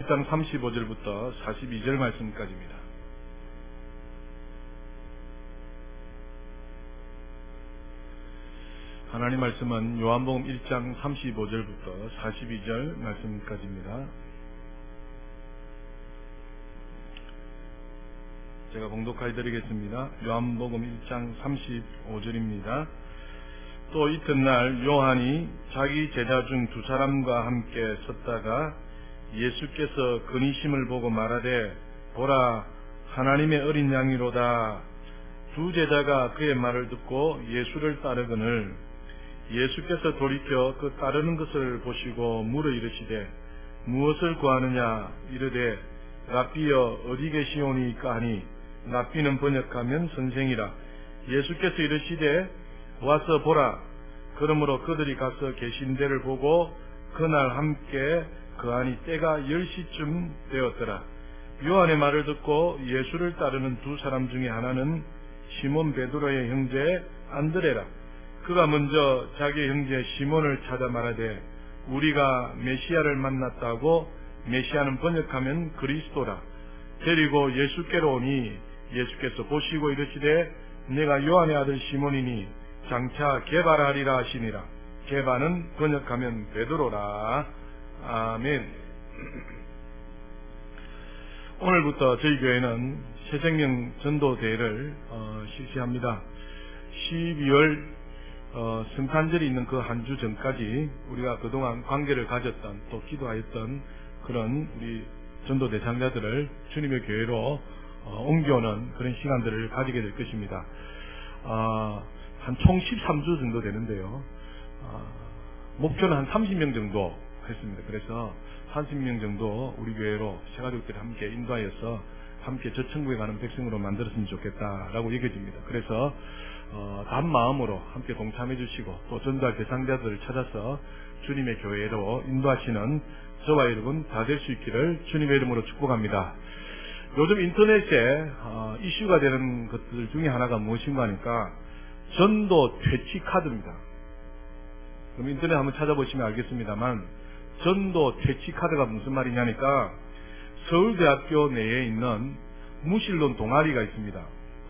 1장 35절부터 42절 말씀까지입니다. 하나님 말씀은 요한복음 1장 35절부터 42절 말씀까지입니다. 제가 봉독하여 드리겠습니다. 요한복음 1장 35절입니다. 또 이튿날 요한이 자기 제자 중 두 사람과 함께 섰다가 예수께서 그니심을 보고 말하되 보라 하나님의 어린 양이로다. 두 제자가 그의 말을 듣고 예수를 따르거늘 예수께서 돌이켜 그 따르는 것을 보시고 물어 이르시되 무엇을 구하느냐 이르되 랍비여 어디 계시오니까 하니 랍비는 번역하면 선생이라. 예수께서 이르시되 와서 보라. 그러므로 그들이 가서 계신 데를 보고 그날 함께 그하니 때가 10시쯤 되었더라. 요한의 말을 듣고 예수를 따르는 두 사람 중에 하나는 시몬 베드로의 형제 안드레라. 그가 먼저 자기 형제 시몬을 찾아 말하되 우리가 메시아를 만났다고. 메시아는 번역하면 그리스도라. 데리고 예수께로 오니 예수께서 보시고 이르시되 내가 요한의 아들 시몬이니 장차 게바라리라 하시니라. 게바는 번역하면 베드로라. 아멘. 오늘부터 저희 교회는 새생명 전도대회를 실시합니다. 12월 성탄절이 있는 그 한 주 전까지 우리가 그동안 관계를 가졌던 또 기도하였던 그런 우리 전도 대상자들을 주님의 교회로 옮겨오는 그런 시간들을 가지게 될 것입니다. 한 총 13주 정도 되는데요. 목표는 한 30명 정도 했습니다. 그래서 30명 정도 우리 교회로 새가족들이 함께 인도하여서 함께 저 천국에 가는 백성으로 만들었으면 좋겠다라고 얘기해집니다. 그래서 단 마음으로 함께 동참해 주시고 또 전도할 대상자들을 찾아서 주님의 교회로 인도하시는 저와 여러분 다 될 수 있기를 주님의 이름으로 축복합니다. 요즘 인터넷에 이슈가 되는 것들 중에 하나가 무엇인가 하니까 전도 퇴치 카드입니다. 그럼 인터넷 한번 찾아보시면 알겠습니다만 전도 퇴치 카드가 무슨 말이냐니까 서울대학교 내에 있는 무신론 동아리가 있습니다.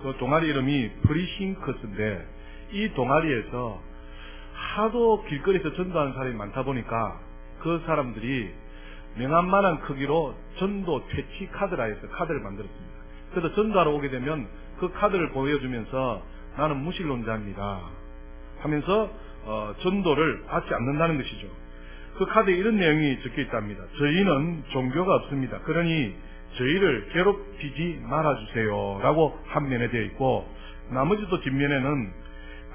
그 동아리 이름이 프리싱크스인데 이 동아리에서 하도 길거리에서 전도하는 사람이 많다 보니까 그 사람들이 명함만한 크기로 전도 퇴치 카드라 해서 카드를 만들었습니다. 그래서 전도하러 오게 되면 그 카드를 보여주면서 나는 무신론자입니다 하면서 전도를 받지 않는다는 것이죠. 그 카드에 이런 내용이 적혀 있답니다. 저희는 종교가 없습니다. 그러니 저희를 괴롭히지 말아주세요 라고 한 면에 되어 있고 나머지 또 뒷면에는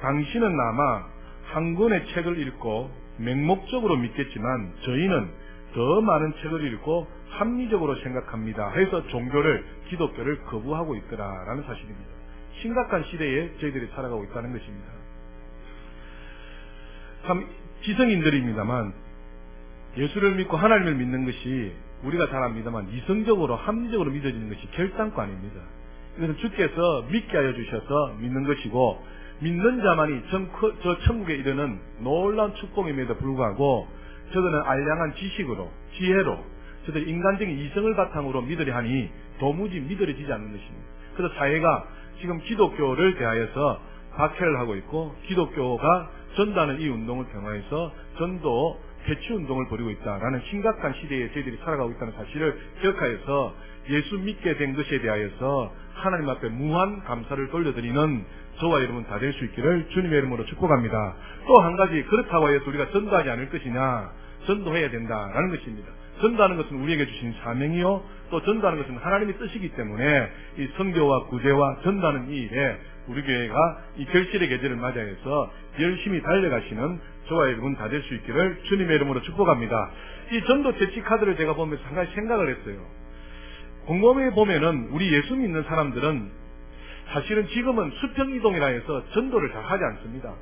당신은 아마 한 권의 책을 읽고 맹목적으로 믿겠지만 저희는 더 많은 책을 읽고 합리적으로 생각합니다 해서 종교를 기독교를 거부하고 있더라라는 사실입니다. 심각한 시대에 저희들이 살아가고 있다는 것입니다. 참 지성인들입니다만 예수를 믿고 하나님을 믿는 것이 우리가 잘 압니다만 이성적으로 합리적으로 믿어지는 것이 결단코 아닙니다. 이것은 주께서 믿게 하여 주셔서 믿는 것이고 믿는 자만이 저 천국에 이르는 놀라운 축복임에도 불구하고 저들은 알량한 지식으로 지혜로 저들 인간적인 이성을 바탕으로 믿으려 하니 도무지 믿어지지 않는 것입니다. 그래서 사회가 지금 기독교를 대하여서 박해를 하고 있고 기독교가 전도하는 이 운동을 평화해서 전도 퇴치 운동을 벌이고 있다라는 심각한 시대에 저희들이 살아가고 있다는 사실을 기억하여서 예수 믿게 된 것에 대하여서 하나님 앞에 무한 감사를 돌려드리는 저와 여러분 다 될 수 있기를 주님의 이름으로 축복합니다. 또 한 가지 그렇다고 해서 우리가 전도하지 않을 것이냐? 전도해야 된다라는 것입니다. 전도하는 것은 우리에게 주신 사명이요 또 전도하는 것은 하나님의 뜻이기 때문에 이 선교와 구제와 전도하는 이 일에 우리 교회가 이 결실의 계절을 맞이해서 열심히 달려가시는 저와 여러분 다 될 수 있기를 주님의 이름으로 축복합니다. 이 전도 퇴치 카드를 제가 보면서 한 가지 생각을 했어요. 곰곰이 보면은 우리 예수 믿는 사람들은 사실은 지금은 수평이동이라 해서 전도를 잘 하지 않습니다.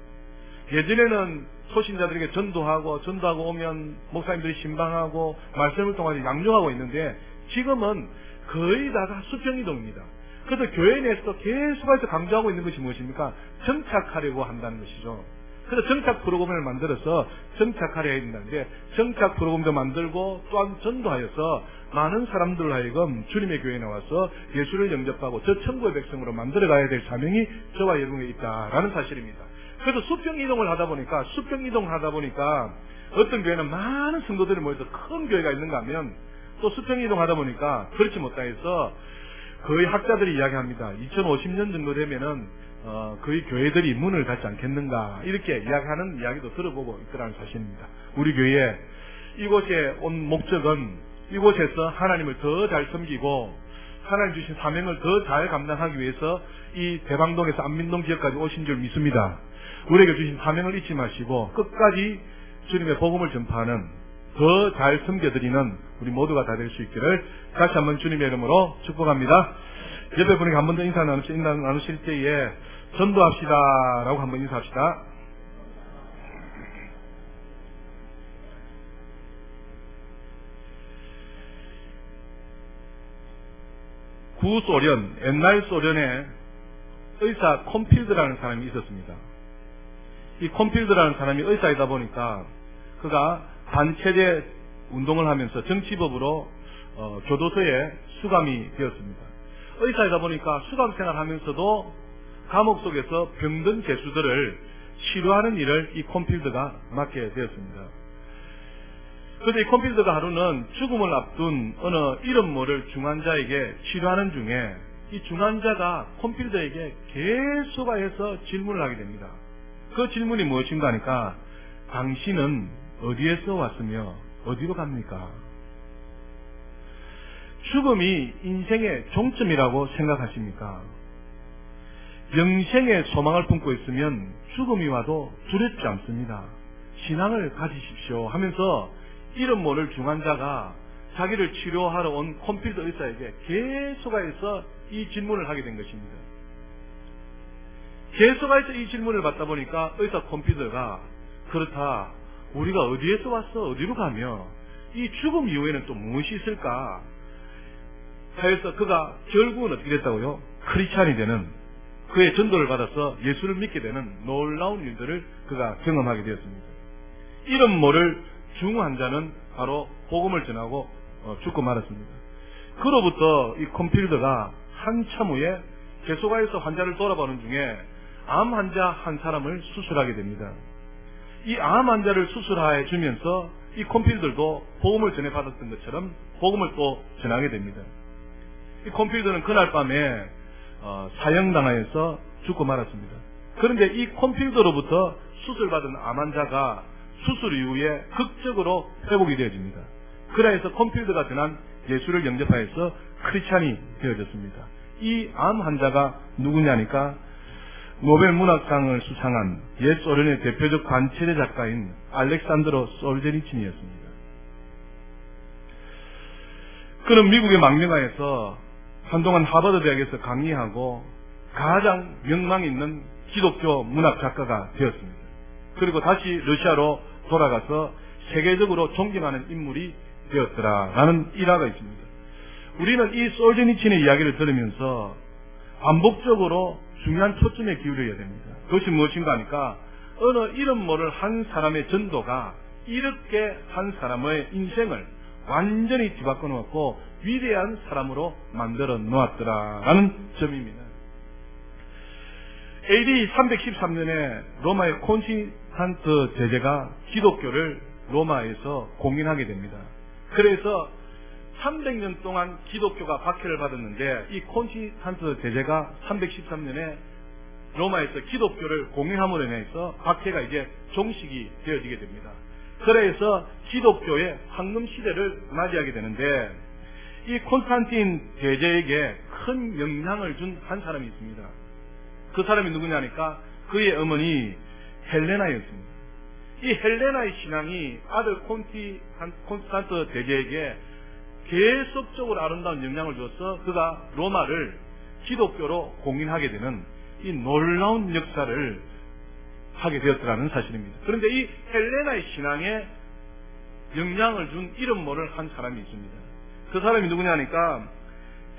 예전에는 소신자들에게 전도하고 오면 목사님들이 신방하고 말씀을 통해서 양육하고 있는데 지금은 거의 다가 수평이동입니다. 그래서 교회 내에서도 계속해서 강조하고 있는 것이 무엇입니까? 정착하려고 한다는 것이죠. 그래서 정착 프로그램을 만들어서 정착하려 했는데 정착 프로그램도 만들고 또한 전도하여서 많은 사람들 하여금 주님의 교회에 나와서 예수를 영접하고 저 천국의 백성으로 만들어가야 될 사명이 저와 여러분에 있다라는 사실입니다. 그래서 수평 이동을 하다 보니까 어떤 교회는 많은 성도들이 모여서 큰 교회가 있는가 하면 또 수평 이동하다 보니까 그렇지 못해서 거의 학자들이 이야기합니다. 2050년 정도 되면은 거의 교회들이 문을 닫지 않겠는가 이렇게 이야기하는 이야기도 들어보고 있더라는 사실입니다. 우리 교회 이곳에 온 목적은 이곳에서 하나님을 더 잘 섬기고 하나님 주신 사명을 더 잘 감당하기 위해서 이 대방동에서 안민동 지역까지 오신 줄 믿습니다. 우리에게 주신 사명을 잊지 마시고 끝까지 주님의 복음을 전파하는 더 잘 섬겨드리는 우리 모두가 다 될 수 있기를 다시 한번 주님의 이름으로 축복합니다. 옆에 분에게 한 번 더 인사 나누실 때에 전도합시다 라고 한번 인사합시다. 구소련, 옛날 소련에 의사 콤필드라는 사람이 있었습니다. 이 콤필드라는 사람이 의사이다 보니까 그가 반체제 운동을 하면서 정치법으로 교도소에 수감이 되었습니다. 의사이다 보니까 수감 생활하면서도 감옥 속에서 병든 죄수들을 치료하는 일을 이 콤필드가 맡게 되었습니다. 그런데 이 콤필드가 하루는 죽음을 앞둔 어느 이름 모를 중환자에게 치료하는 중에 이 중환자가 콤필드에게 계속해서 질문을 하게 됩니다. 그 질문이 무엇인가 하니까 당신은 어디에서 왔으며 어디로 갑니까? 죽음이 인생의 종점이라고 생각하십니까? 영생의 소망을 품고 있으면 죽음이 와도 두렵지 않습니다. 신앙을 가지십시오 하면서 이름 모를 중환자가 자기를 치료하러 온 콤필드 의사에게 계속해서 이 질문을 하게 된 것입니다. 계속해서 이 질문을 받다 보니까 의사 콤필드가 그렇다, 우리가 어디에서 왔어 어디로 가며 이 죽음 이후에는 또 무엇이 있을까 해서 그가 결국은 어떻게 됐다고요? 크리스찬이 되는, 그의 전도를 받아서 예수를 믿게 되는 놀라운 일들을 그가 경험하게 되었습니다. 이름 모를 중환자는 바로 복음을 전하고 죽고 말았습니다. 그로부터 이 콤필드가 한참 후에 계속해서 환자를 돌아보는 중에 암 환자 한 사람을 수술하게 됩니다. 이 암 환자를 수술해 주면서 이 콤필드도 복음을 전해받았던 것처럼 복음을 또 전하게 됩니다. 이 콤필드는 그날 밤에 사형당하여서 죽고 말았습니다. 그런데 이 콤필드로부터 수술받은 암 환자가 수술 이후에 극적으로 회복이 되어집니다. 그래서 콤필드가 전한 예수를 영접하여서 크리스찬이 되어졌습니다. 이 암 환자가 누구냐니까 노벨 문학상을 수상한 옛 소련의 대표적 반체제 작가인 알렉산드로 솔제니친이었습니다. 그는 미국의 망명하에서 한동안 하버드 대학에서 강의하고 가장 명망 있는 기독교 문학 작가가 되었습니다. 그리고 다시 러시아로 돌아가서 세계적으로 존경하는 인물이 되었더라라는 일화가 있습니다. 우리는 이 솔제니친의 이야기를 들으면서 반복적으로 중요한 초점에 기울여야 됩니다. 그것이 무엇인가 하니까 어느 이름 모를 한 사람의 전도가 이렇게 한 사람의 인생을 완전히 뒤바꿔 놓았고 위대한 사람으로 만들어 놓았더라라는 점입니다. AD 313년에 로마의 콘스탄트 제제가 기독교를 로마에서 공인하게 됩니다. 그래서 300년 동안 기독교가 박해를 받았는데 이 콘스탄트 제제가 313년에 로마에서 기독교를 공인함으로 인해서 박해가 이제 종식이 되어지게 됩니다. 그래서 기독교의 황금 시대를 맞이하게 되는데 이 콘스탄틴 제제에게 큰 영향을 준 한 사람이 있습니다. 그 사람이 누구냐니까 그의 어머니 헬레나였습니다. 이 헬레나의 신앙이 아들 콘스탄트 제제에게 계속적으로 아름다운 영향을 주어서 그가 로마를 기독교로 공인하게 되는 이 놀라운 역사를 하게 되었더라는 사실입니다. 그런데 이 헬레나의 신앙에 영향을 준 이름 모를 한 사람이 있습니다. 그 사람이 누구냐니까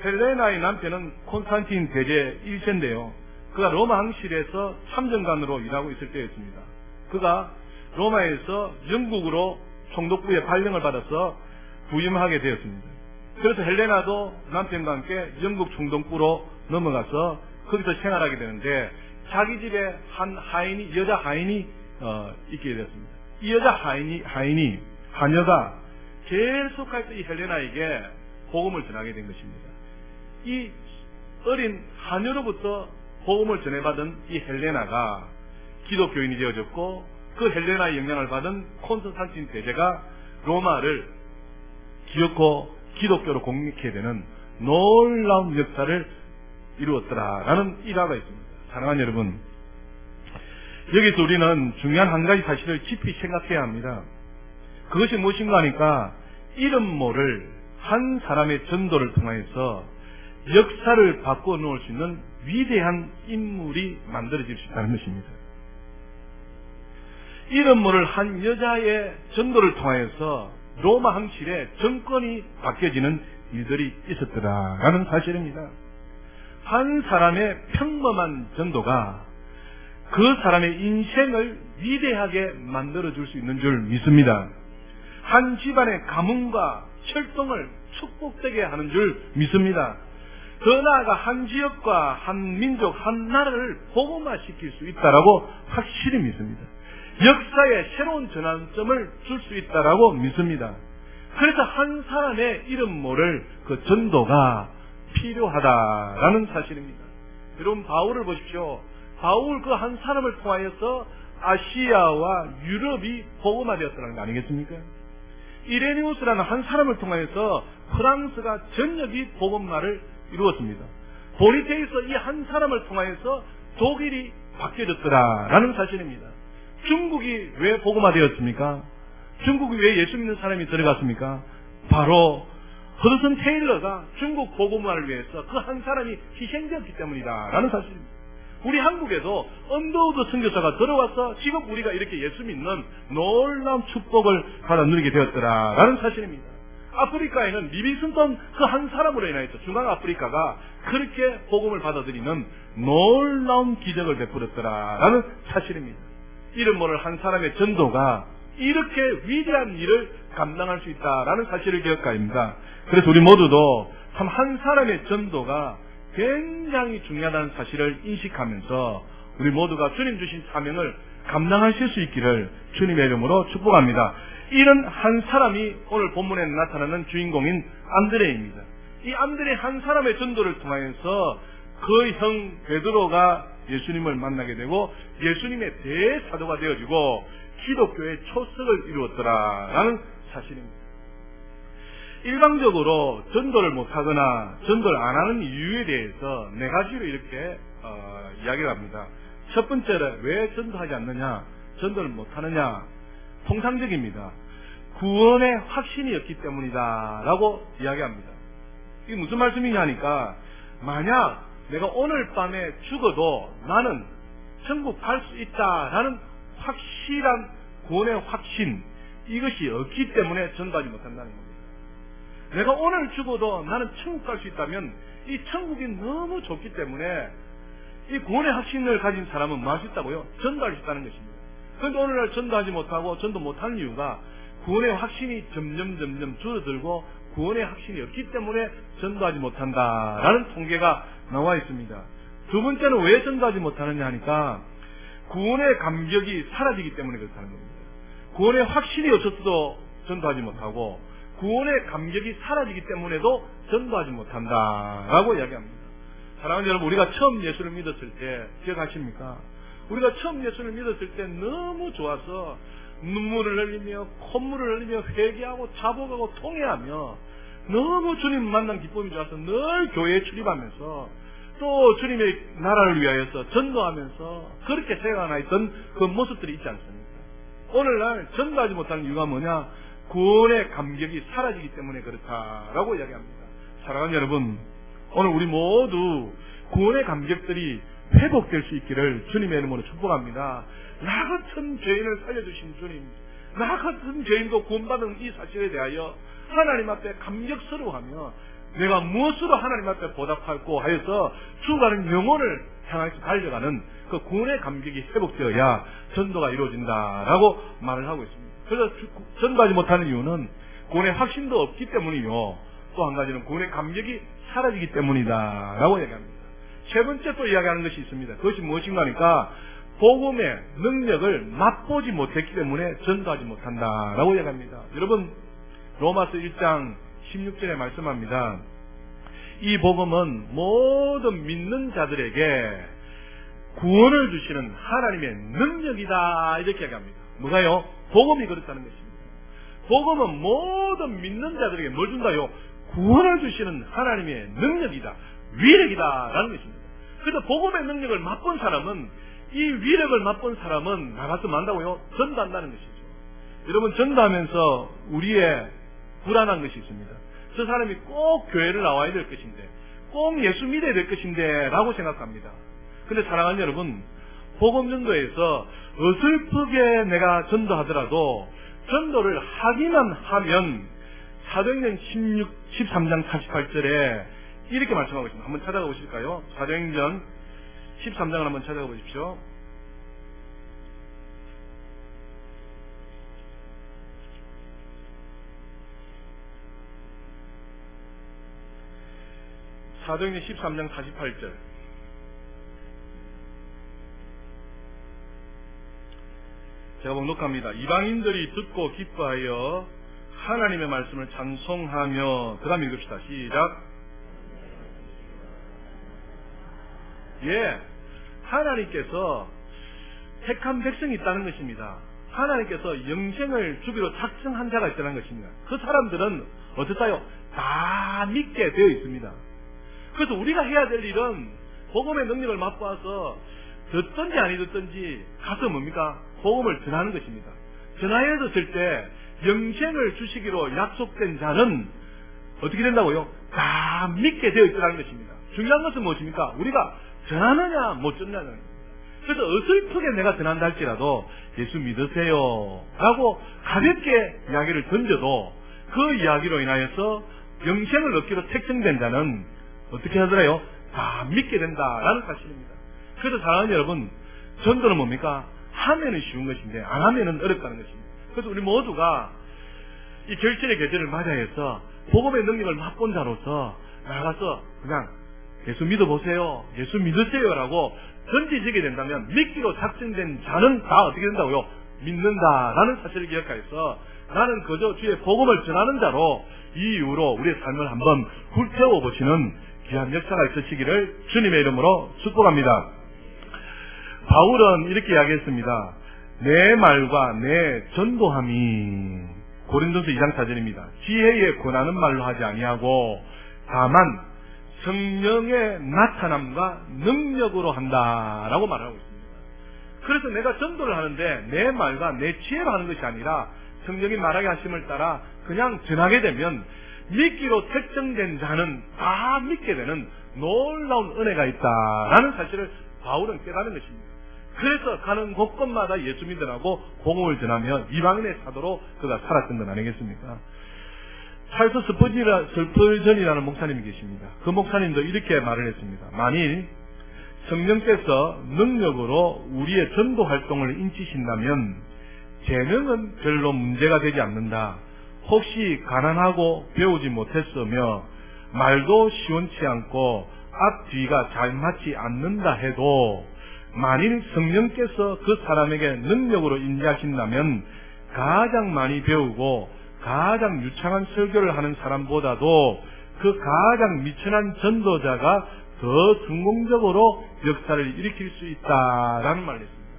헬레나의 남편은 콘스탄틴 대제 1세인데요. 그가 로마 항실에서 참전관으로 일하고 있을 때였습니다. 그가 로마에서 영국으로 총독부의 발령을 받아서 부임하게 되었습니다. 그래서 헬레나도 남편과 함께 영국 총독부로 넘어가서 거기서 생활하게 되는데 자기 집에 한 하인이, 여자 하인이 있게 되었습니다. 이 여자 하인이 하녀가 계속해서 이 헬레나에게 복음을 전하게 된 것입니다. 이 어린 하녀로부터 복음을 전해받은 이 헬레나가 기독교인이 되어졌고, 그 헬레나의 영향을 받은 콘스탄틴 대제가 로마를 기어코 기독교로 공격해야 되는 놀라운 역사를 이루었더라라는 일화가 있습니다. 사랑하는 여러분, 여기서 우리는 중요한 한 가지 사실을 깊이 생각해야 합니다. 그것이 무엇인가 하니까 이름 모를 한 사람의 전도를 통해서 역사를 바꿔 놓을 수 있는 위대한 인물이 만들어질 수 있다는 것입니다. 이름 모를 한 여자의 전도를 통해서 로마 황실의 정권이 바뀌어지는 일들이 있었더라라는 사실입니다. 한 사람의 평범한 전도가 그 사람의 인생을 위대하게 만들어줄 수 있는 줄 믿습니다. 한 집안의 가문과 철동을 축복되게 하는 줄 믿습니다. 더 나아가 한 지역과 한 민족, 한 나라를 복음화시킬 수 있다라고 확실히 믿습니다. 역사의 새로운 전환점을 줄 수 있다라고 믿습니다. 그래서 한 사람의 이름 모를 그 전도가 필요하다라는 사실입니다. 여러분, 바울을 보십시오. 바울 그 한 사람을 통하여서 아시아와 유럽이 복음화되었다는 거 아니겠습니까? 이레니우스라는 한 사람을 통하여서 프랑스가 전역이 복음화를 이루었습니다. 보니테이스 이 한 사람을 통하여서 독일이 바뀌어졌더라라는 사실입니다. 중국이 왜 복음화되었습니까? 중국이 왜 예수 믿는 사람이 들어갔습니까? 바로 허드슨 테일러가 중국 복음화를 위해서 그 한 사람이 희생되었기 때문이다라는 사실입니다. 우리 한국에도 언더우드 선교사가 들어와서 지금 우리가 이렇게 예수 믿는 놀라운 축복을 받아 누리게 되었더라라는 사실입니다. 아프리카에는 리빙스턴 그 한 사람으로 인하여서 중앙아프리카가 그렇게 복음을 받아들이는 놀라운 기적을 베풀었더라라는 사실입니다. 이름 모를 한 사람의 전도가 이렇게 위대한 일을 감당할 수 있다라는 사실을 기억해야 합니다. 그래서 우리 모두도 참 한 사람의 전도가 굉장히 중요하다는 사실을 인식하면서 우리 모두가 주님 주신 사명을 감당하실 수 있기를 주님의 이름으로 축복합니다. 이런 한 사람이 오늘 본문에 나타나는 주인공인 안드레입니다. 이 안드레 한 사람의 전도를 통하여서 그 형 베드로가 예수님을 만나게 되고 예수님의 대사도가 되어지고 기독교의 초석을 이루었더라라는 사실입니다. 일방적으로 전도를 못하거나 전도를 안 하는 이유에 대해서 네 가지로 이렇게 이야기를 합니다. 첫 번째로 왜 전도하지 않느냐, 전도를 못하느냐, 통상적입니다. 구원의 확신이 없기 때문이다 라고 이야기합니다. 이게 무슨 말씀이냐 하니까, 만약 내가 오늘 밤에 죽어도 나는 천국 갈 수 있다라는 확실한 구원의 확신, 이것이 없기 때문에 전도하지 못한다는 겁니다. 내가 오늘 죽어도 나는 천국 갈 수 있다면 이 천국이 너무 좋기 때문에 이 구원의 확신을 가진 사람은 뭐 할 수 있다고요? 전도할 수 있다는 것입니다. 그런데 오늘날 전도하지 못하고 전도 못하는 이유가 구원의 확신이 점점 줄어들고 구원의 확신이 없기 때문에 전도하지 못한다라는 통계가 나와 있습니다. 두 번째는 왜 전도하지 못하느냐 하니까 구원의 감격이 사라지기 때문에 그렇다는 겁니다. 구원의 확신이 없어서도 전도하지 못하고 구원의 감격이 사라지기 때문에도 전도하지 못한다라고 이야기합니다. 사랑하는 여러분, 우리가 처음 예수를 믿었을 때 기억하십니까? 우리가 처음 예수를 믿었을 때 너무 좋아서 눈물을 흘리며 콧물을 흘리며 회개하고 자복하고 통회하며 너무 주님 만난 기쁨이 좋아서 늘 교회에 출입하면서 또 주님의 나라를 위하여서 전도하면서 그렇게 생각하였던 그 모습들이 있지 않습니까? 오늘날 전도하지 못하는 이유가 뭐냐? 구원의 감격이 사라지기 때문에 그렇다라고 이야기합니다. 사랑하는 여러분, 오늘 우리 모두 구원의 감격들이 회복될 수 있기를 주님의 이름으로 축복합니다. 나 같은 죄인을 살려주신 주님, 나 같은 죄인도 구원받은 이 사실에 대하여 하나님 앞에 감격스러워하며 내가 무엇으로 하나님 앞에 보답할고 하여서 죽어가는 영혼을 향해서 달려가는 그 구원의 감격이 회복되어야 전도가 이루어진다라고 말을 하고 있습니다. 그래서 전도하지 못하는 이유는 구원의 확신도 없기 때문이요, 또 한 가지는 구원의 감격이 사라지기 때문이다라고 얘기합니다. 세 번째 또 이야기하는 것이 있습니다. 그것이 무엇인가 하니까 복음의 능력을 맛보지 못했기 때문에 전도하지 못한다라고 얘기합니다. 여러분, 로마서 1장 16절에 말씀합니다. 이 복음은 모든 믿는 자들에게 구원을 주시는 하나님의 능력이다, 이렇게 얘기합니다. 뭐가요? 복음이 그렇다는 것입니다. 복음은 모든 믿는 자들에게 뭘 준다요? 구원을 주시는 하나님의 능력이다, 위력이다 라는 것입니다. 그래서 복음의 능력을 맛본 사람은, 이 위력을 맛본 사람은 나가서 뭐 한다고요? 전도한다는 것이죠. 여러분, 전도하면서 우리의 불안한 것이 있습니다. 저 사람이 꼭 교회를 나와야 될 것인데, 꼭 예수 믿어야 될 것인데 라고 생각합니다. 근데 사랑하는 여러분, 복음 전도에서 어설프게 내가 전도하더라도 전도를 하기만 하면 사도행전 13장 48절에 이렇게 말씀하고 있습니다. 한번 찾아가 보실까요? 사도행전 13장을 한번 찾아가 보십시오. 사도행전 13장 48절. 제가 봉독합니다. 이방인들이 듣고 기뻐하여 하나님의 말씀을 찬송하며, 그 다음 읽읍시다. 시작. 예, 하나님께서 택한 백성이 있다는 것입니다. 하나님께서 영생을 주기로 작정한 자가 있다는 것입니다. 그 사람들은 어떻다요? 다 믿게 되어 있습니다. 그래서 우리가 해야 될 일은 복음의 능력을 맛보아서 듣든지 아니 듣든지 가서 뭡니까? 복음을 전하는 것입니다. 전하였을 때 영생을 주시기로 약속된 자는 어떻게 된다고요? 다 믿게 되어 있다는 것입니다. 중요한 것은 무엇입니까? 우리가 전하느냐 못 전하느냐. 그래서 어설프게 내가 전한다 할지라도 예수 믿으세요 라고 가볍게 이야기를 던져도 그 이야기로 인하여서 영생을 얻기로 택정된 자는 어떻게 하더라요? 다 믿게 된다라는 사실입니다. 그래서 사랑하는 여러분, 전도는 뭡니까? 하면은 쉬운 것인데 안 하면은 어렵다는 것입니다. 그래서 우리 모두가 이 결실의 계절을 맞이해서 복음의 능력을 맛본 자로서 나가서 그냥 예수 믿어보세요, 예수 믿으세요라고 던지지게 된다면 믿기로 작정된 자는 다 어떻게 된다고요? 믿는다라는 사실을 기억하여서 나는 그저 주의 복음을 전하는 자로 이 이후로 우리의 삶을 한번 불태워 보시는 귀한 역사가 있으시기를 주님의 이름으로 축복합니다. 바울은 이렇게 이야기했습니다. 내 말과 내 전도함이, 고린도서 2장 4절입니다. 지혜에 권하는 말로 하지 아니하고 다만 성령의 나타남과 능력으로 한다라고 말하고 있습니다. 그래서 내가 전도를 하는데 내 말과 내 지혜로 하는 것이 아니라 성령이 말하게 하심을 따라 그냥 전하게 되면 믿기로 택정된 자는 다 믿게 되는 놀라운 은혜가 있다라는 사실을 바울은 깨달은 것입니다. 그래서 가는 곳곳마다 예수 믿으라고 복음을 전하며 이방인의 사도로 그가 살았던 것 아니겠습니까? 찰스 스퍼전이라는 목사님이 계십니다. 그 목사님도 이렇게 말을 했습니다. 만일 성령께서 능력으로 우리의 전도 활동을 인치신다면 재능은 별로 문제가 되지 않는다. 혹시 가난하고 배우지 못했으며 말도 시원치 않고 앞뒤가 잘 맞지 않는다 해도 만일 성령께서 그 사람에게 능력으로 인자하신다면 가장 많이 배우고 가장 유창한 설교를 하는 사람보다도 그 가장 미천한 전도자가 더 성공적으로 역사를 일으킬 수 있다라는 말을 했습니다.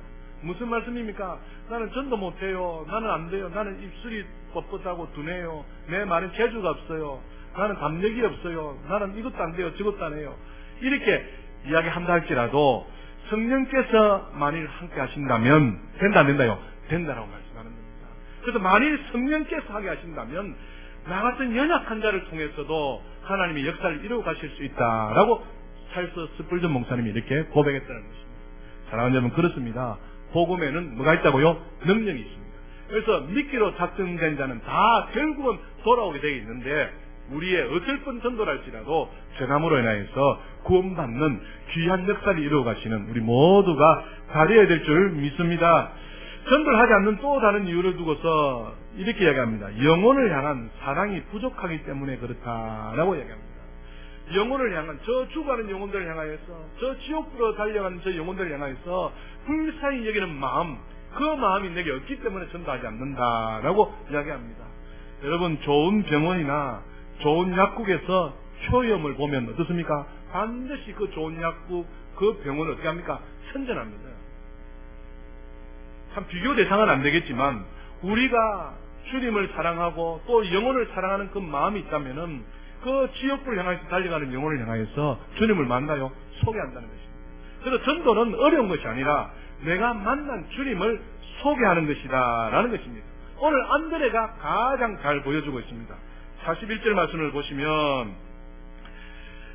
무슨 말씀입니까? 나는 전도 못해요. 나는 안 돼요. 나는 입술이 뻣뻣하고 둔해요. 내 말은 재주가 없어요. 나는 담력이 없어요. 나는 이것도 안 돼요. 저것도 안 해요. 이렇게 이야기한다 할지라도 성령께서 만일 함께 하신다면 된다 안 된다요? 된다라고 말씀하는 겁니다. 그래서 만일 성령께서 하게 하신다면 나 같은 연약한 자를 통해서도 하나님의 역사를 이루어 가실 수 있다라고 찰스 스펄전 목사님이 이렇게 고백했다는 것입니다. 사랑하는 여러분, 그렇습니다. 복음에는 뭐가 있다고요? 능력이 있습니다. 그래서 믿기로 작정된 자는 다 결국은 돌아오게 되어 있는데 우리의 어설픈 전도랄지라도 전함으로 인하여서 구원받는 귀한 역사를 이루어가시는 우리 모두가 다되어야 될 줄 믿습니다. 전도를 하지 않는 또 다른 이유를 두고서 이렇게 이야기합니다. 영혼을 향한 사랑이 부족하기 때문에 그렇다라고 이야기합니다. 영혼을 향한, 저 죽어가는 영혼들을 향하여서, 저 지옥으로 달려가는 저 영혼들을 향하여서 불쌍히 여기는 마음, 그 마음이 내게 없기 때문에 전도하지 않는다라고 이야기합니다. 여러분, 좋은 병원이나 좋은 약국에서 효염을 보면 어떻습니까? 반드시 그 좋은 약국, 그 병원을 어떻게 합니까? 선전합니다. 참 비교 대상은 안 되겠지만 우리가 주님을 사랑하고 또 영혼을 사랑하는 그 마음이 있다면은 그 지옥불을 향해서 달려가는 영혼을 향하여서 주님을 만나요? 소개한다는 것입니다. 그래서 전도는 어려운 것이 아니라 내가 만난 주님을 소개하는 것이다 라는 것입니다. 오늘 안드레가 가장 잘 보여주고 있습니다. 41절 말씀을 보시면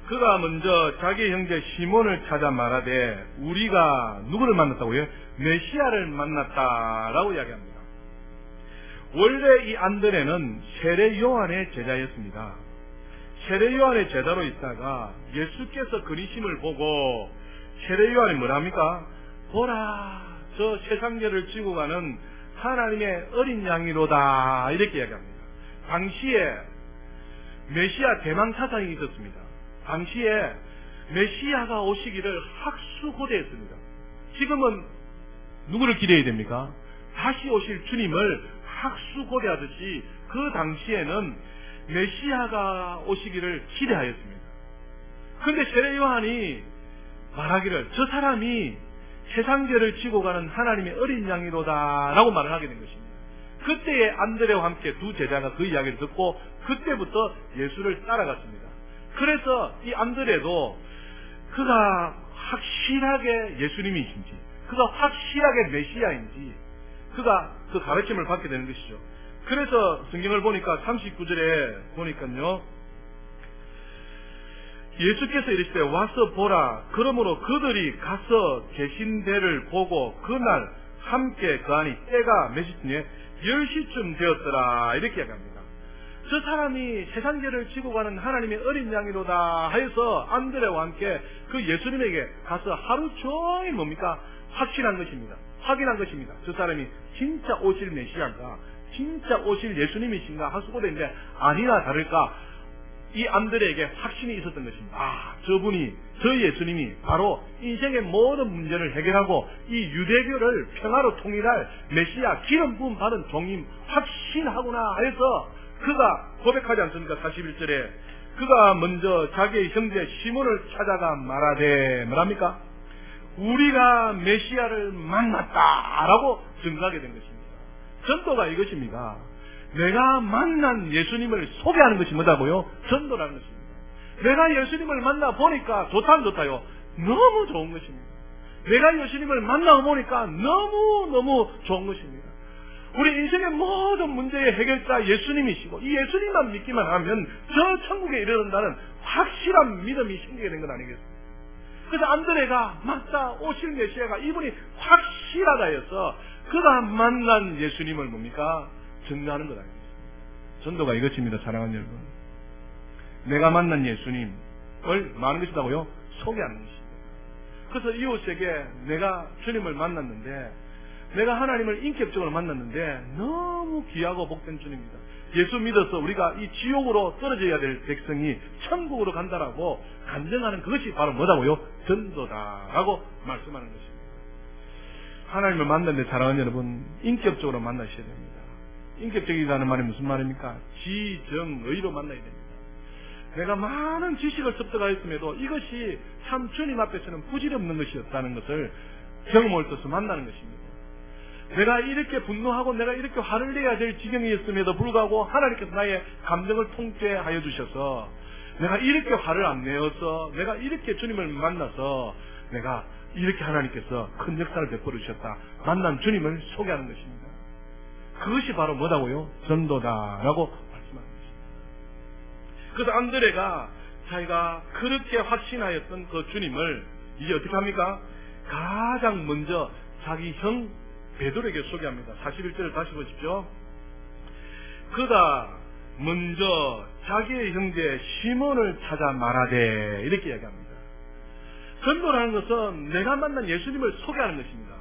그가 먼저 자기 형제 시몬을 찾아 말하되 우리가 누구를 만났다고요? 메시아를 만났다라고 이야기합니다. 원래 이 안드레는 세례 요한의 제자였습니다. 세례 요한의 제자로 있다가 예수께서 그리심을 보고 세례 요한이 뭐랍니까? 보라, 저 세상계를 지고 가는 하나님의 어린 양이로다 이렇게 이야기합니다. 당시에 메시아 대망 사상이 있었습니다. 당시에 메시아가 오시기를 학수고대했습니다. 지금은 누구를 기대해야 됩니까? 다시 오실 주님을 학수고대하듯이 그 당시에는 메시아가 오시기를 기대하였습니다. 그런데 세례 요한이 말하기를 저 사람이 세상죄를 지고 가는 하나님의 어린 양이로다 라고 말을 하게 된 것입니다. 그때에 안드레와 함께 두 제자가 그 이야기를 듣고 그때부터 예수를 따라갔습니다. 그래서 이 안드레도 그가 확실하게 예수님이신지 그가 확실하게 메시아인지 그가 그 가르침을 받게 되는 것이죠. 그래서 성경을 보니까 39절에 보니까요, 예수께서 이르시되 와서 보라. 그러므로 그들이 가서 계신 데를 보고 그날 함께 그 안이 때가 몇 시쯤에 10시쯤 되었더라 이렇게 이야기합니다. 저 사람이 세상죄를 지고 가는 하나님의 어린 양이로다 하여서 안드레와 함께 그 예수님에게 가서 하루 종일 뭡니까? 확신한 것입니다. 확인한 것입니다. 저 사람이 진짜 오실 메시아인가, 진짜 오실 예수님이신가 하수고대인데 아니나 다를까 이 안드레에게 확신이 있었던 것입니다. 아, 저분이, 저 예수님이 바로 인생의 모든 문제를 해결하고 이 유대교를 평화로 통일할 메시아, 기름 부음 받은 종임 확신하구나 해서 그가 고백하지 않습니까? 41절에 그가 먼저 자기의 형제 시몬을 찾아가 말하되 뭐랍니까? 우리가 메시아를 만났다라고 증거하게 된 것입니다. 전도가 이것입니다. 내가 만난 예수님을 소개하는 것이 뭐다고요? 전도라는 것입니다. 내가 예수님을 만나보니까 좋다면 좋다요. 너무 좋은 것입니다. 내가 예수님을 만나보니까 너무너무 좋은 것입니다. 우리 인생의 모든 문제의 해결자 예수님이시고 이 예수님만 믿기만 하면 저 천국에 이르는다는 확실한 믿음이 생기게 된 건 아니겠습니까? 그래서 안드레가 맞다 오실 메시아가 이분이 확실하다 해서 그가 만난 예수님을 뭡니까? 증거하는 것 아닙니까? 전도가 이것입니다. 사랑하는 여러분, 내가 만난 예수님을 많은 것이다고요? 소개하는 것입니다. 그래서 이웃에게 내가 주님을 만났는데, 내가 하나님을 인격적으로 만났는데 너무 귀하고 복된 주님입니다. 예수 믿어서 우리가 이 지옥으로 떨어져야 될 백성이 천국으로 간다라고 간증하는 그것이 바로 뭐다고요? 전도다라고 말씀하는 것입니다. 하나님을 만났는데 사랑하는 여러분, 인격적으로 만나셔야 됩니다. 인격적이라는 말이 무슨 말입니까? 지정의로 만나야 됩니다. 내가 많은 지식을 습득하였음에도 이것이 참 주님 앞에서는 부질없는 것이었다는 것을 경험을 떠서 만나는 것입니다. 내가 이렇게 분노하고 내가 이렇게 화를 내야 될 지경이었음에도 불구하고 하나님께서 나의 감정을 통제하여 주셔서 내가 이렇게 화를 안 내어서 내가 이렇게 주님을 만나서 내가 이렇게 하나님께서 큰 역사를 베풀어 주셨다. 만난 주님을 소개하는 것입니다. 그것이 바로 뭐다고요? 전도다라고 말씀하는 것입니다. 그래서 안드레가 자기가 그렇게 확신하였던 그 주님을 이제 어떻게 합니까? 가장 먼저 자기 형 베드로에게 소개합니다. 41절을 다시 보십시오. 그가 먼저 자기의 형제 시몬을 찾아 말하되 이렇게 이야기합니다. 전도라는 것은 내가 만난 예수님을 소개하는 것입니다.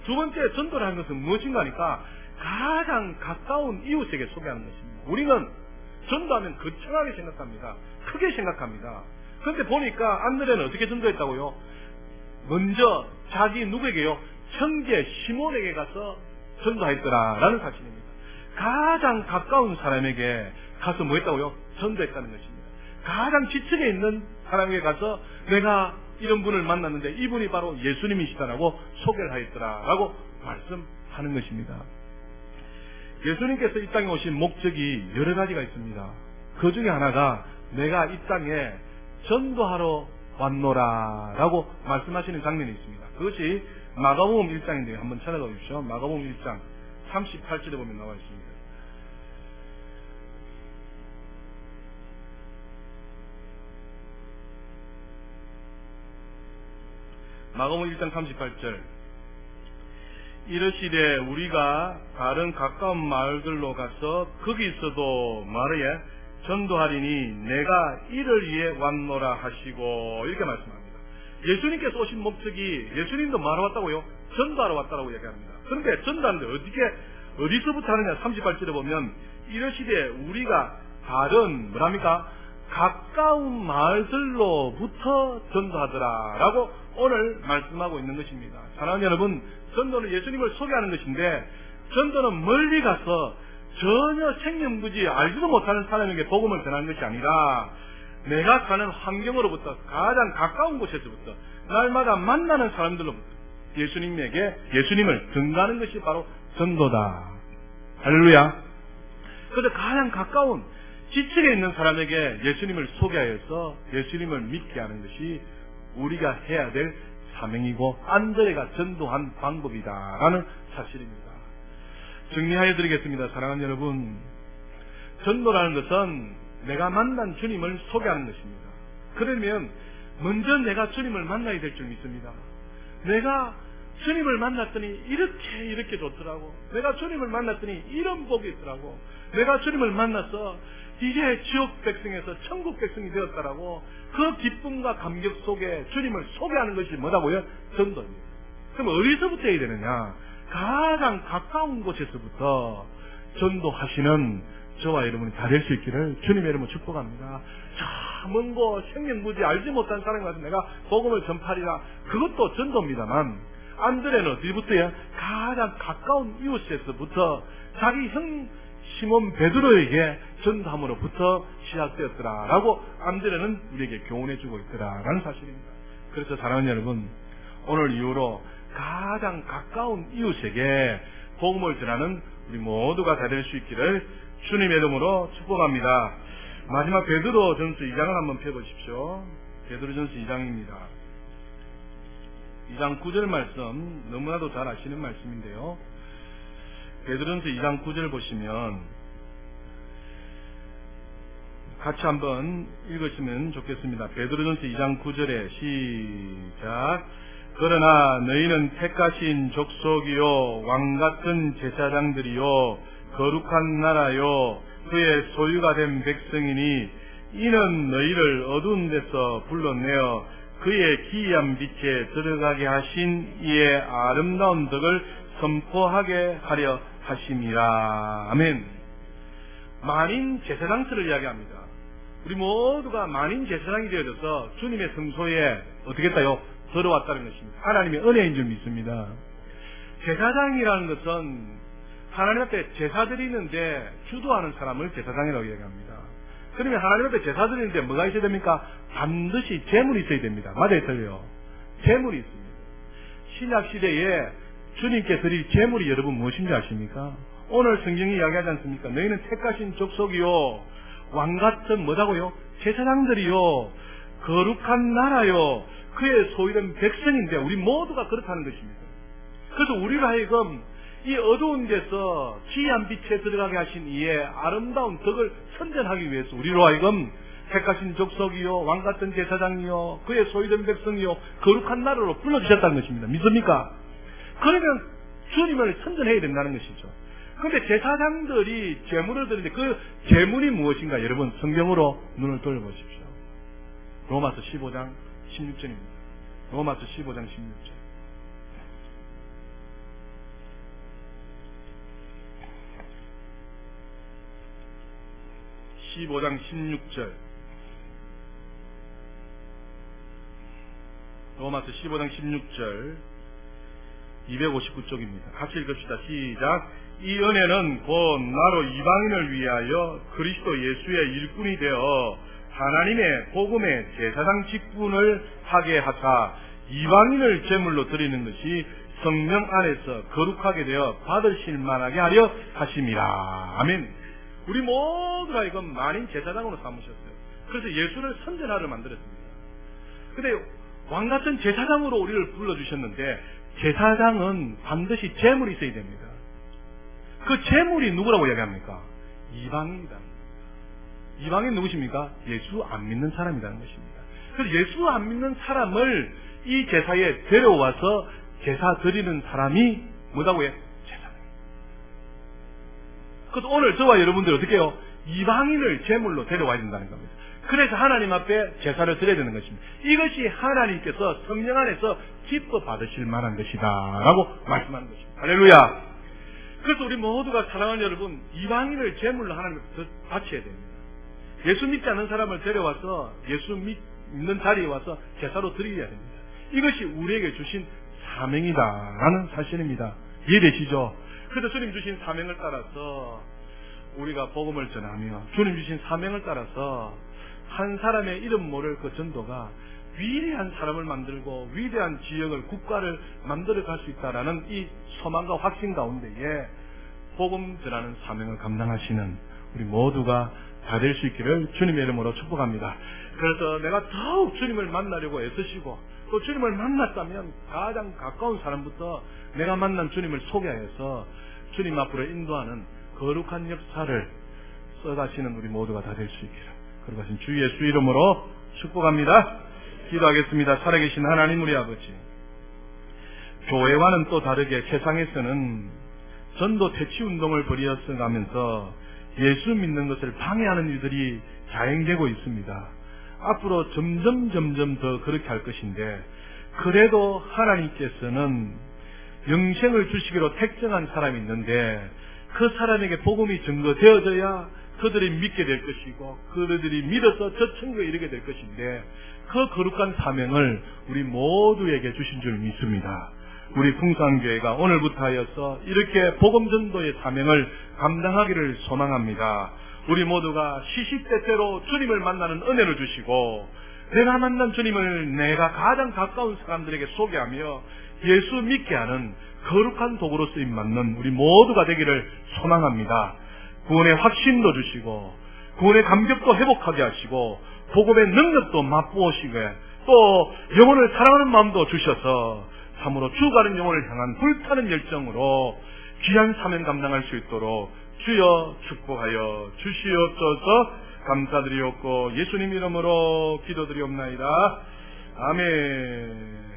두 번째 전도라는 것은 무엇인가 하니까 가장 가까운 이웃에게 소개하는 것입니다. 우리는 전도하면 거창하게 생각합니다. 크게 생각합니다. 그런데 보니까 안드레는 어떻게 전도했다고요? 먼저 자기 누구에게요? 형제 시몬에게 가서 전도했더라라는 사실입니다. 가장 가까운 사람에게 가서 뭐 했다고요? 전도했다는 것입니다. 가장 지척에 있는 사람에게 가서 내가 이런 분을 만났는데 이분이 바로 예수님이시다라고 소개를 하였더라라고 말씀하는 것입니다. 예수님께서 이 땅에 오신 목적이 여러 가지가 있습니다. 그 중에 하나가 내가 이 땅에 전도하러 왔노라라고 말씀하시는 장면이 있습니다. 그것이 마가복음 1장인데요. 한번 찾아가 보십시오. 마가복음 1장 38절에 보면 나와 있습니다. 마가복음 1장 38절. 이르시되 우리가 다른 가까운 마을들로 가서 거기서도 말하여 전도하리니 내가 이를 위해 왔노라 하시고 이렇게 말씀합니다. 예수님께서 오신 목적이 예수님도 말하러 왔다고요? 전도하러 왔다고 얘기합니다. 그런데 전도하는데 어디서부터 하느냐? 38절에 보면 이르시되 우리가 다른 뭐랍니까? 가까운 마을들로부터 전도하더라 라고 오늘 말씀하고 있는 것입니다. 사랑하는 여러분, 전도는 예수님을 소개하는 것인데 전도는 멀리 가서 전혀 생명구지 알지도 못하는 사람에게 복음을 전하는 것이 아니라 내가 사는 환경으로부터 가장 가까운 곳에서부터 날마다 만나는 사람들로부터 예수님을 전가하는 것이 바로 전도다. 할렐루야. 그래서 가장 가까운 지척에 있는 사람에게 예수님을 소개하여서 예수님을 믿게 하는 것이 우리가 해야 될 사명이고 안드레가 전도한 방법이다라는 사실입니다. 정리하여 드리겠습니다. 사랑하는 여러분, 전도라는 것은 내가 만난 주님을 소개하는 것입니다. 그러면 먼저 내가 주님을 만나야 될 줄 믿습니다. 내가 주님을 만났더니 이렇게 좋더라고. 내가 주님을 만났더니 이런 복이 있더라고. 내가 주님을 만나서 이제 지옥 백성에서 천국 백성이 되었다라고 그 기쁨과 감격 속에 주님을 소개하는 것이 뭐라고요? 전도입니다. 그럼 어디서부터 해야 되느냐? 가장 가까운 곳에서부터 전도하시는 저와 여러분이 다 될 수 있기를 주님의 이름으로 축복합니다. 저 먼 곳 생명부지 알지 못한 사람이 와서 내가 복음을 전파리라, 그것도 전도입니다만 안드레는 어디부터요? 가장 가까운 이웃에서부터 자기 형 시몬 베드로에게 전도함으로부터 시작되었더라라고 안드레는 우리에게 교훈해주고 있더라라는 사실입니다. 그래서 사랑하는 여러분, 오늘 이후로 가장 가까운 이웃에게 복음을 전하는 우리 모두가 다 될 수 있기를 주님의 이름으로 축복합니다. 마지막 베드로전서 2장을 한번 펴보십시오. 베드로전서 2장입니다. 2장 9절 말씀 너무나도 잘 아시는 말씀인데요. 베드로전서 2장 9절 보시면 같이 한번 읽으시면 좋겠습니다. 베드로전서 2장 9절에 시작. 그러나 너희는 택하신 족속이요 왕같은 제사장들이요 거룩한 나라요 그의 소유가 된 백성이니 이는 너희를 어두운 데서 불러내어 그의 기이한 빛에 들어가게 하신 이의 아름다운 덕을 선포하게 하려 하심이라. 아멘. 만인 제사장들을 이야기합니다. 우리 모두가 만인 제사장이 되어져서 주님의 성소에 어떻게 했다요? 들어왔다는 것입니다. 하나님의 은혜인 줄 믿습니다. 제사장이라는 것은 하나님 앞에 제사 드리는데 주도하는 사람을 제사장이라고 이야기합니다. 그러면 하나님 앞에 제사 드리는데 뭐가 있어야 됩니까? 반드시 재물이 있어야 됩니다. 맞아요, 틀려요? 재물이 있습니다. 신약시대에 주님께 드릴 재물이 여러분 무엇인지 아십니까? 오늘 성경이 이야기하지 않습니까? 너희는 택하신 족속이요 왕같은 뭐라고요? 제사장들이요 거룩한 나라요 그의 소유된 백성인데 우리 모두가 그렇다는 것입니다. 그래서 우리로 하여금 이 어두운 데서 기이한 빛에 들어가게 하신 이의 아름다운 덕을 선전하기 위해서 우리로 하여금 택하신 족속이요 왕같은 제사장이요 그의 소유된 백성이요 거룩한 나라로 불러주셨다는 것입니다. 믿습니까? 그러면 주님을 선전해야 된다는 것이죠. 그런데 제사장들이 제물을 드리는데 그 제물이 무엇인가? 여러분 성경으로 눈을 돌려보십시오. 로마서 15장 16절입니다. 로마서 15장 16절. (15장 16절) 로마서 15장 16절 259쪽입니다. 같이 읽읍시다. 시작. 이 은혜는 곧 나로 이방인을 위하여 그리스도 예수의 일꾼이 되어 하나님의 복음의 제사장 직분을 하게 하사 이방인을 제물로 드리는 것이 성령 안에서 거룩하게 되어 받으실 만하게 하려 하심이라. 아멘. 우리 모두가 이건 만인 제사장으로 삼으셨어요. 그래서 예수를 선전하러 만들었습니다. 근데 왕같은 제사장으로 우리를 불러주셨는데 제사장은 반드시 제물이 있어야 됩니다. 그 제물이 누구라고 이야기합니까? 이방인이다. 이방인 누구십니까? 예수 안 믿는 사람이라는 것입니다. 그래서 예수 안 믿는 사람을 이 제사에 데려와서 제사 드리는 사람이 뭐라고 해요? 제사장입니다. 그래서 오늘 저와 여러분들 어떻게 해요? 이방인을 제물로 데려와야 된다는 겁니다. 그래서 하나님 앞에 제사를 드려야 되는 것입니다. 이것이 하나님께서 성령 안에서 기뻐 받으실 만한 것이다 라고 말씀하는 것입니다. 할렐루야. 그래서 우리 모두가 사랑하는 여러분, 이방인을 제물로 하나님 앞에 바쳐야 됩니다. 예수 믿지 않는 사람을 데려와서 예수 믿는 자리에 와서 제사로 드려야 됩니다. 이것이 우리에게 주신 사명이다라는 사실입니다. 이해되시죠? 그래서 주님 주신 사명을 따라서 우리가 복음을 전하며 주님 주신 사명을 따라서 한 사람의 이름 모를 그 전도가 위대한 사람을 만들고 위대한 지역을 국가를 만들어 갈 수 있다라는 이 소망과 확신 가운데에 복음 전하는 사명을 감당하시는 우리 모두가 다 될 수 있기를 주님의 이름으로 축복합니다. 그래서 내가 더욱 주님을 만나려고 애쓰시고 또 주님을 만났다면 가장 가까운 사람부터 내가 만난 주님을 소개하여서 주님 앞으로 인도하는 거룩한 역사를 써가시는 우리 모두가 다 될 수 있기를 그리고 하신 주 예수 이름으로 축복합니다. 기도하겠습니다. 살아계신 하나님 우리 아버지, 교회와는 또 다르게 세상에서는 전도 퇴치 운동을 벌이어가면서 예수 믿는 것을 방해하는 일들이 자행되고 있습니다. 앞으로 점점 더 그렇게 할 것인데 그래도 하나님께서는 영생을 주시기로 택정한 사람이 있는데 그 사람에게 복음이 증거되어져야 그들이 믿게 될 것이고 그들이 믿어서 저 천국에 이르게 될 것인데 그 거룩한 사명을 우리 모두에게 주신 줄 믿습니다. 우리 풍성교회가 오늘부터 하여서 이렇게 복음 전도의 사명을 감당하기를 소망합니다. 우리 모두가 시시때때로 주님을 만나는 은혜를 주시고 내가 만난 주님을 내가 가장 가까운 사람들에게 소개하며 예수 믿게 하는 거룩한 도구로 쓰임 받는 우리 모두가 되기를 소망합니다. 구원의 확신도 주시고 구원의 감격도 회복하게 하시고 복음의 능력도 맛보시게 또 영혼을 사랑하는 마음도 주셔서 참으로 죽어가는 영혼을 향한 불타는 열정으로 귀한 사명 감당할 수 있도록 주여 축복하여 주시옵소서. 감사드리옵고 예수님 이름으로 기도드리옵나이다. 아멘.